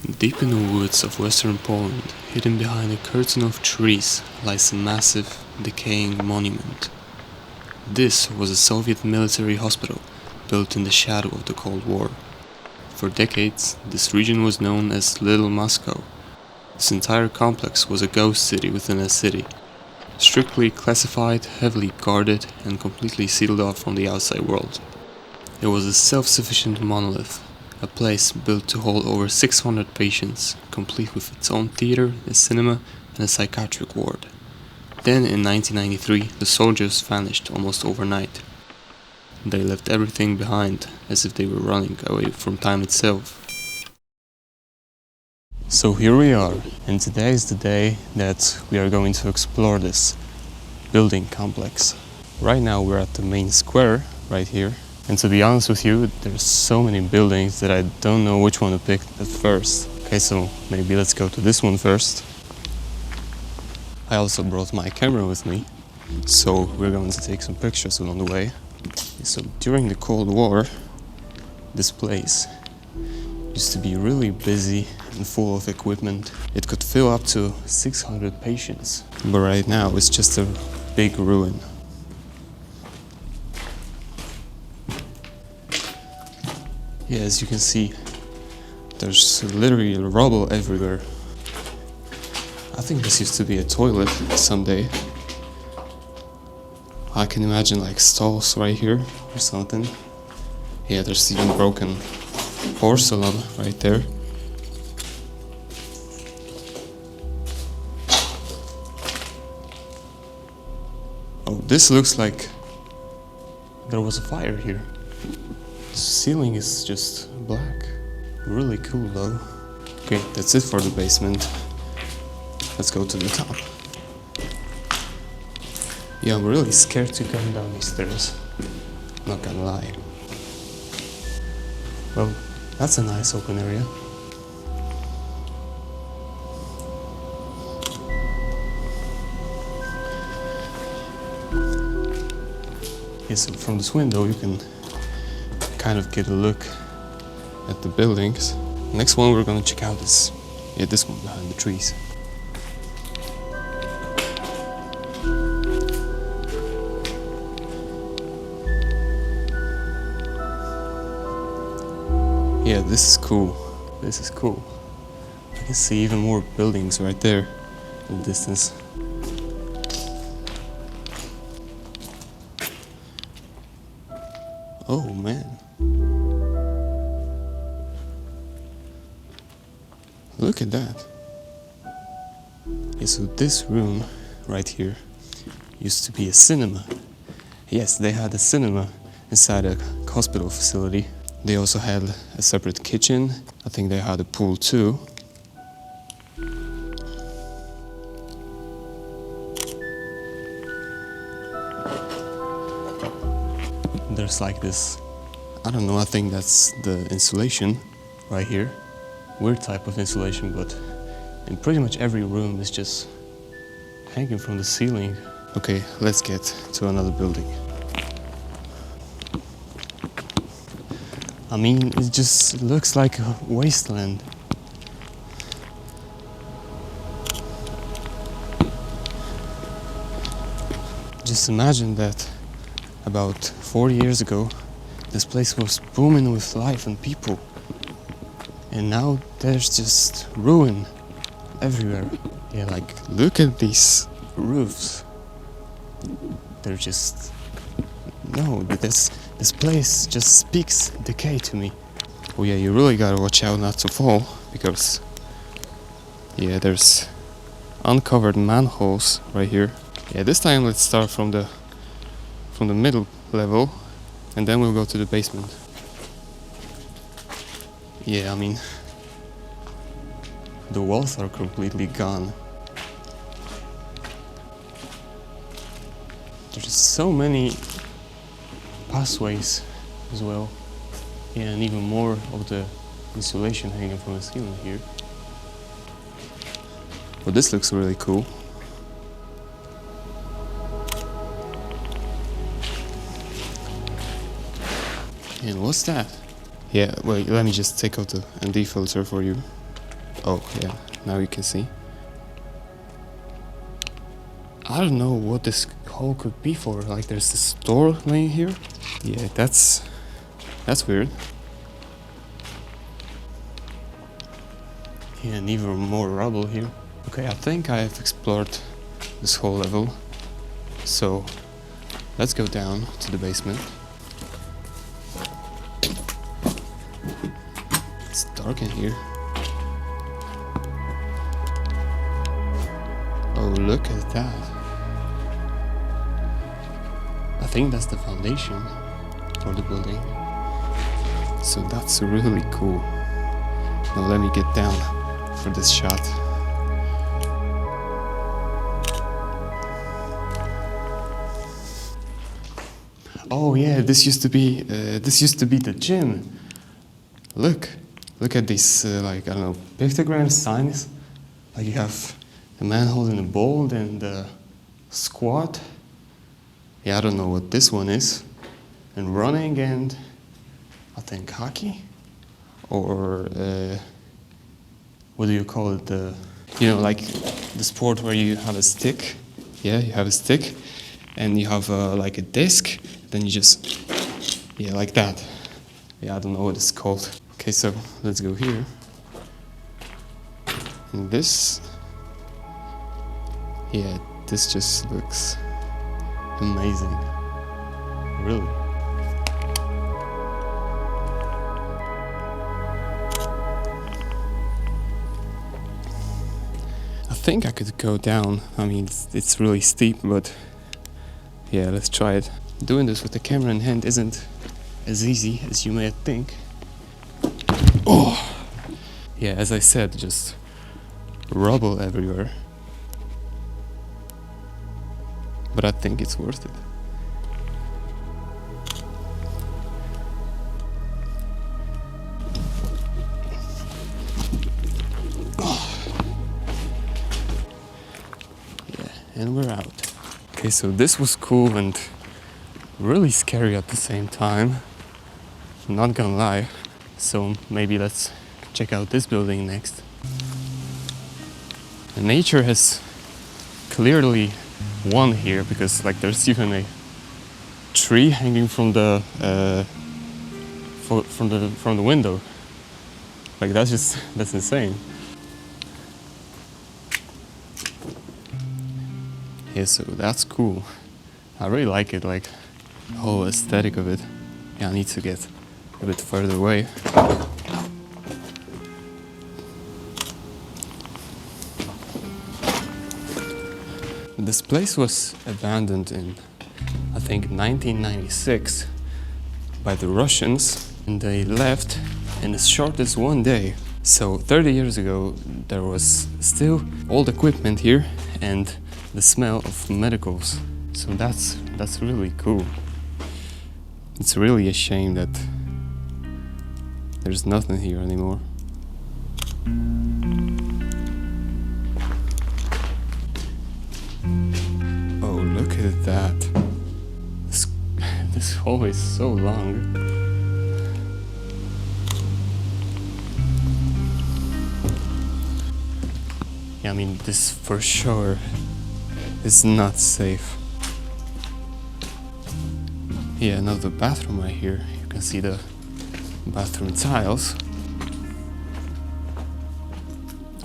Deep in the woods of western Poland, hidden behind a curtain of trees, lies a massive, decaying monument. This was a Soviet military hospital, built in the shadow of the Cold War. For decades, this region was known as Little Moscow. This entire complex was a ghost city within a city, strictly classified, heavily guarded, and completely sealed off from the outside world. It was a self-sufficient monolith, a place built to hold over 600 patients, complete with its own theater, a cinema, and a psychiatric ward. Then in 1993, the soldiers vanished almost overnight. They left everything behind, as if they were running away from time itself. So here we are, and today is the day that we are going to explore this building complex. Right now we're at the main square, right here. And to be honest with you, there's so many buildings that I don't know which one to pick at first. Okay, so maybe let's go to this one first. I also brought my camera with me, so we're going to take some pictures along the way. So during the Cold War, this place used to be really busy and full of equipment. It could fill up to 600 patients, but right now it's just a big ruin. Yeah, as you can see, there's literally rubble everywhere. I think this used to be a toilet someday. I can imagine like stalls right here or something. Yeah, there's even broken porcelain right there. Oh, this looks like there was a fire here. The ceiling is just black. Really cool though. Okay, that's it for the basement. Let's go to the top. Yeah, I'm really scared to come down these stairs. Not gonna lie. Well, that's a nice open area. Yeah, so from this window you can kind of get a look at the buildings. Next one we're gonna check out is this one behind the trees. Yeah, this is cool. This is cool. I can see even more buildings right there in the distance. Oh man. Look at that. Yeah, so this room right here used to be a cinema. Yes, they had a cinema inside a hospital facility. They also had a separate kitchen. I think they had a pool too. There's like this, I don't know, I think that's the insulation right here. Weird type of insulation, but in pretty much every room is just hanging from the ceiling. Okay, let's get to another building. I mean, it just looks like a wasteland. Just imagine that about 40 years ago, this place was booming with life and people. And now there's just ruin everywhere. Yeah, like, look at these roofs. They're just... No, this place just speaks decay to me. Oh yeah, you really gotta watch out not to fall, because... Yeah, there's uncovered manholes right here. Yeah, this time let's start from the middle level, and then we'll go to the basement. Yeah, I mean, the walls are completely gone. There's so many pathways as well. Yeah, and even more of the insulation hanging from the ceiling here. Well, this looks really cool. And what's that? Yeah, wait, let me just take out the ND filter for you. Oh yeah, now you can see. I don't know what this hole could be for. Like there's this door laying here. Yeah, that's weird. Yeah, and even more rubble here. Okay, I think I've explored this whole level. So let's go down to the basement. It's dark in here. Oh, look at that. I think that's the foundation for the building. So that's really cool. Now let me get down for this shot. Oh yeah, this used to be the gym. Look at these like, I don't know, pictogram signs. Like you have the man holding a ball and the squat. Yeah, I don't know what this one is. And running and I think hockey, or what do you call it? You know, like the sport where you have a stick. Yeah, you have a stick, and you have like a disc. Then you just, yeah, like that. Yeah, I don't know what it's called. Okay, so let's go here. And this, yeah, this just looks amazing. Really. I think I could go down. I mean, it's really steep, but yeah, let's try it. Doing this with the camera in hand isn't as easy as you may think. Oh! Yeah, as I said, just rubble everywhere. But I think it's worth it. Yeah, and we're out. Okay, so this was cool and really scary at the same time. I'm not gonna lie. So maybe let's check out this building next. And nature has clearly won here, because like there's even a tree hanging from the from the window. Like that's insane. Yeah, so that's cool. I really like it, like the whole aesthetic of it. Yeah, I need to get a bit further away. This place was abandoned in, I think, 1996 by the Russians, and they left in as short as one day. So 30 years ago there was still old equipment here and the smell of medicals. So that's really cool. It's really a shame that there's nothing here anymore. Oh, look at that. This hall is so long. Yeah, I mean, this for sure is not safe. Yeah, another bathroom right here. You can see the bathroom tiles.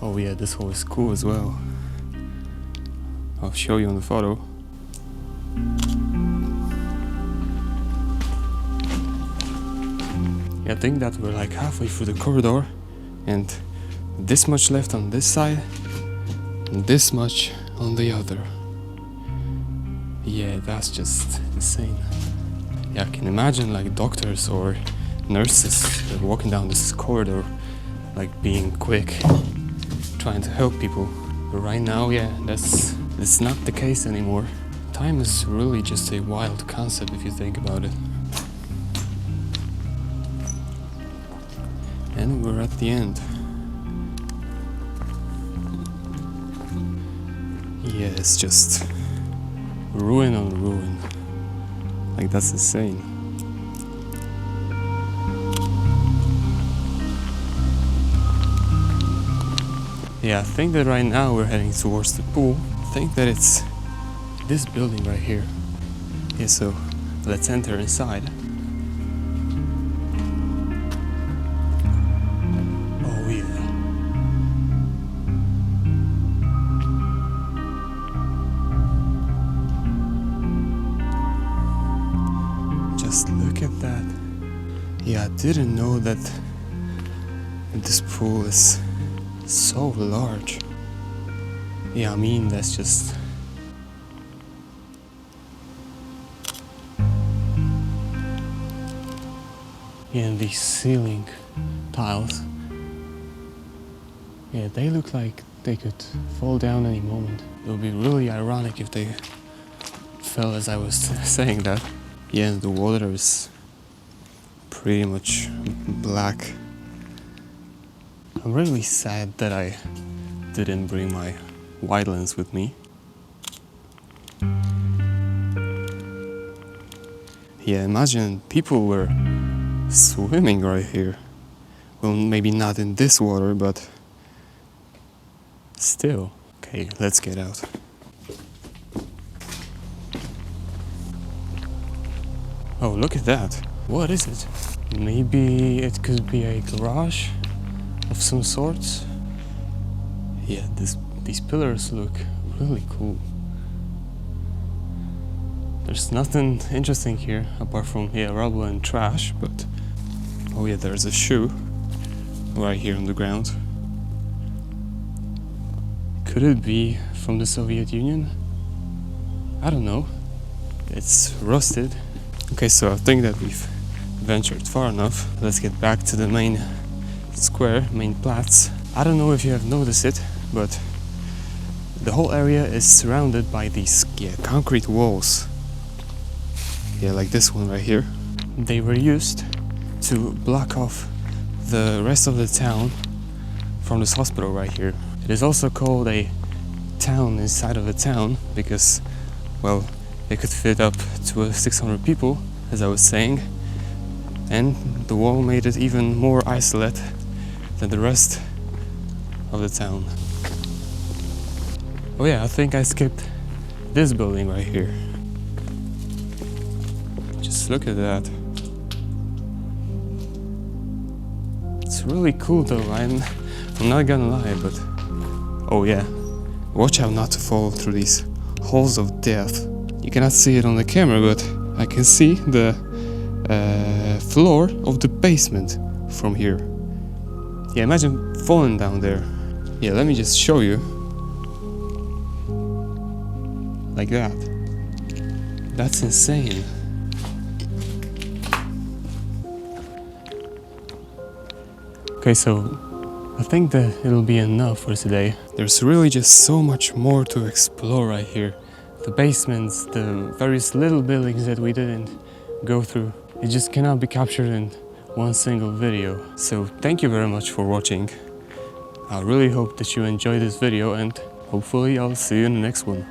Oh yeah, this hole is cool as well. I'll show you on the photo. Yeah, I think that we're like halfway through the corridor, and this much left on this side and this much on the other. Yeah, that's just insane. Yeah, I can imagine like doctors or nurses walking down this corridor, like being quick, trying to help people. But right now, yeah, that's not the case anymore. Time is really just a wild concept if you think about it. And we're at the end. Yeah, it's just ruin on ruin. Like, that's insane. Yeah, I think that right now we're heading towards the pool. I think that it's this building right here. Yeah, so let's enter inside. Oh yeah. Just look at that. Yeah, I didn't know that this pool is so large. Yeah, I mean, that's just... Yeah, and these ceiling tiles. Yeah, they look like they could fall down any moment. It would be really ironic if they fell as I was saying that. Yeah, and the water is pretty much black. I'm really sad that I didn't bring my wide lens with me. Yeah, imagine people were swimming right here. Well, maybe not in this water, but still. Okay, let's get out. Oh, look at that. What is it? Maybe it could be a garage of some sorts. Yeah, these pillars look really cool. There's nothing interesting here apart from, yeah, rubble and trash, but... Oh yeah, there's a shoe right here on the ground. Could it be from the Soviet Union? I don't know. It's rusted. Okay, so I think that we've ventured far enough. Let's get back to the main square, main Platz. I don't know if you have noticed it, but the whole area is surrounded by these concrete walls. Yeah, like this one right here. They were used to block off the rest of the town from this hospital right here. It is also called a town inside of a town because, well, it could fit up to 600 people, as I was saying, and the wall made it even more isolate than the rest of the town. Oh yeah, I think I skipped this building right here. Just look at that. It's really cool though, I'm not gonna lie, but... Oh yeah, watch out not to fall through these halls of death. You cannot see it on the camera, but I can see the floor of the basement from here. Yeah, imagine falling down there. Yeah, let me just show you. Like that. That's insane. Okay, so I think that it'll be enough for today. There's really just so much more to explore right here. The basements, the various little buildings that we didn't go through. It just cannot be captured in one single video. So thank you very much for watching. I really hope that you enjoyed this video and hopefully I'll see you in the next one.